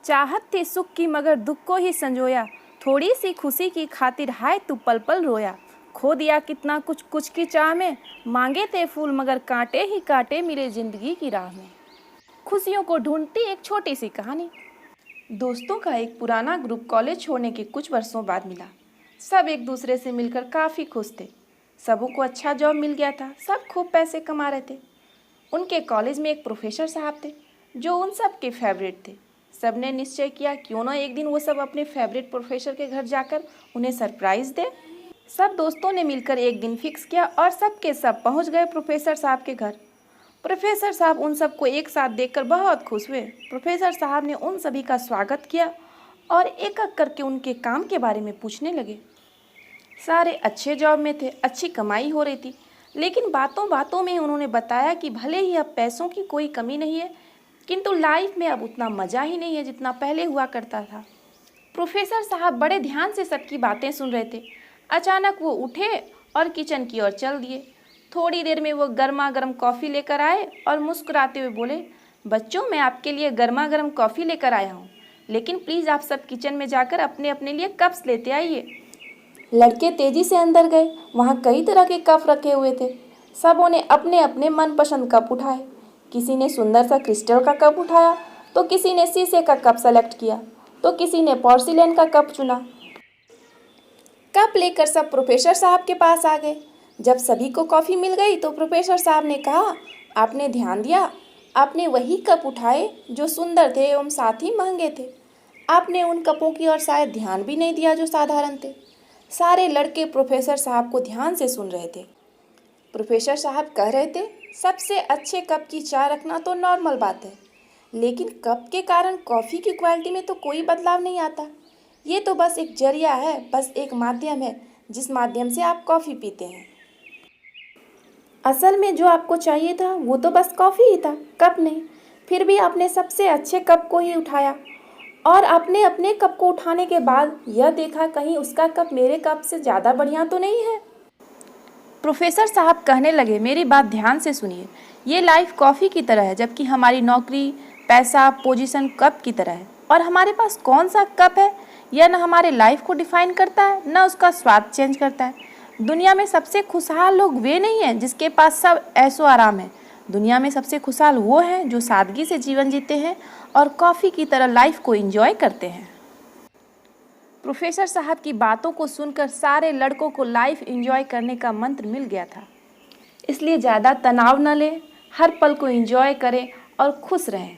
चाहत थी सुख की मगर दुख को ही संजोया, थोड़ी सी खुशी की खातिर हाय तू पल पल रोया। खो दिया कितना कुछ कुछ की चाह में, मांगे थे फूल मगर कांटे ही कांटे मिले जिंदगी की राह में। खुशियों को ढूंढती एक छोटी सी कहानी। दोस्तों का एक पुराना ग्रुप कॉलेज छोड़ने के कुछ वर्षों बाद मिला। सब एक दूसरे से मिलकर काफ़ी खुश थे। सबों को अच्छा जॉब मिल गया था, सब खूब पैसे कमा रहे थे। उनके कॉलेज में एक प्रोफेसर साहब थे जो उन सब के फेवरेट थे। सब ने निश्चय किया क्यों ना एक दिन वो सब अपने फेवरेट प्रोफेसर के घर जाकर उन्हें सरप्राइज़ दे। सब दोस्तों ने मिलकर एक दिन फिक्स किया और सब के सब पहुंच गए प्रोफेसर साहब के घर। प्रोफेसर साहब उन सबको एक साथ देखकर बहुत खुश हुए। प्रोफेसर साहब ने उन सभी का स्वागत किया और एक एक करके उनके काम के बारे में पूछने लगे। सारे अच्छे जॉब में थे, अच्छी कमाई हो रही थी, लेकिन बातों बातों में उन्होंने बताया कि भले ही अब पैसों की कोई कमी नहीं है, किंतु लाइफ में अब उतना मज़ा ही नहीं है जितना पहले हुआ करता था। प्रोफेसर साहब बड़े ध्यान से सबकी बातें सुन रहे थे। अचानक वो उठे और किचन की ओर चल दिए। थोड़ी देर में वो गर्मा गर्म कॉफ़ी लेकर आए और मुस्कुराते हुए बोले, बच्चों मैं आपके लिए गर्मा गर्म कॉफ़ी लेकर आया हूँ, लेकिन प्लीज़ आप सब किचन में जाकर अपने अपने लिए कप्स लेते आइए। लड़के तेजी से अंदर गए। वहाँ कई तरह के कप रखे हुए थे। सबों ने अपने अपने मनपसंद कप उठाए। किसी ने सुंदर सा क्रिस्टल का कप उठाया, तो किसी ने शीशे का कप सेलेक्ट किया, तो किसी ने पोर्सिलेन का कप चुना। कप लेकर सब प्रोफेसर साहब के पास आ गए। जब सभी को कॉफ़ी मिल गई तो प्रोफेसर साहब ने कहा, आपने ध्यान दिया, आपने वही कप उठाए जो सुंदर थे एवं साथ ही महंगे थे। आपने उन कपों की ओर शायद ध्यान भी नहीं दिया जो साधारण थे। सारे लड़के प्रोफेसर साहब को ध्यान से सुन रहे थे। प्रोफेसर साहब कह रहे थे, सबसे अच्छे कप की चाय रखना तो नॉर्मल बात है, लेकिन कप के कारण कॉफ़ी की क्वालिटी में तो कोई बदलाव नहीं आता। ये तो बस एक जरिया है, बस एक माध्यम है जिस माध्यम से आप कॉफ़ी पीते हैं। असल में जो आपको चाहिए था वो तो बस कॉफ़ी ही था, कप नहीं। फिर भी आपने सबसे अच्छे कप को ही उठाया और आपने अपने कप को उठाने के बाद यह देखा कहीं उसका कप मेरे कप से ज़्यादा बढ़िया तो नहीं है। प्रोफेसर साहब कहने लगे, मेरी बात ध्यान से सुनिए। ये लाइफ कॉफ़ी की तरह है, जबकि हमारी नौकरी, पैसा, पोजीशन कप की तरह है। और हमारे पास कौन सा कप है यह न हमारे लाइफ को डिफाइन करता है, न उसका स्वाद चेंज करता है। दुनिया में सबसे खुशहाल लोग वे नहीं हैं जिसके पास सब ऐशो आराम है। दुनिया में सबसे खुशहाल वो हैं जो सादगी से जीवन जीते हैं और कॉफ़ी की तरह लाइफ को एंजॉय करते हैं। प्रोफेसर साहब की बातों को सुनकर सारे लड़कों को लाइफ एंजॉय करने का मंत्र मिल गया था। इसलिए ज़्यादा तनाव न लें, हर पल को एंजॉय करें और खुश रहें।